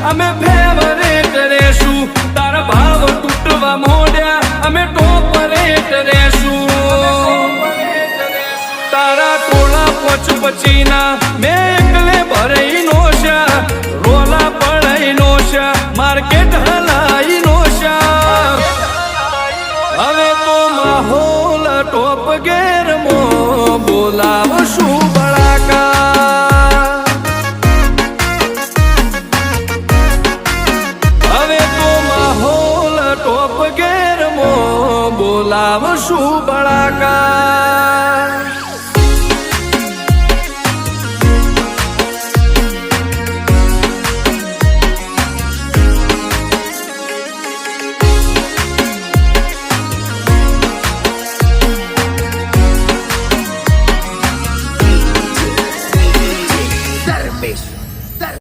અમે ફેવરેટ રેશું તારા ભાવ તૂટવા મોડ્યા અમે ટોપરેટ રેશું તારા ટોળા પોચ પછીના મેં એકલે ભરાઈ નોશા રોલા પડાઈ નોશા માર્કેટ હલાઈ નોશા હવે તો માહોલ ટોપ ગેરમો બોલાવશું બળાકા હવે તો માહોલ ટોપ ગેરમો બોલાવશું બળાકા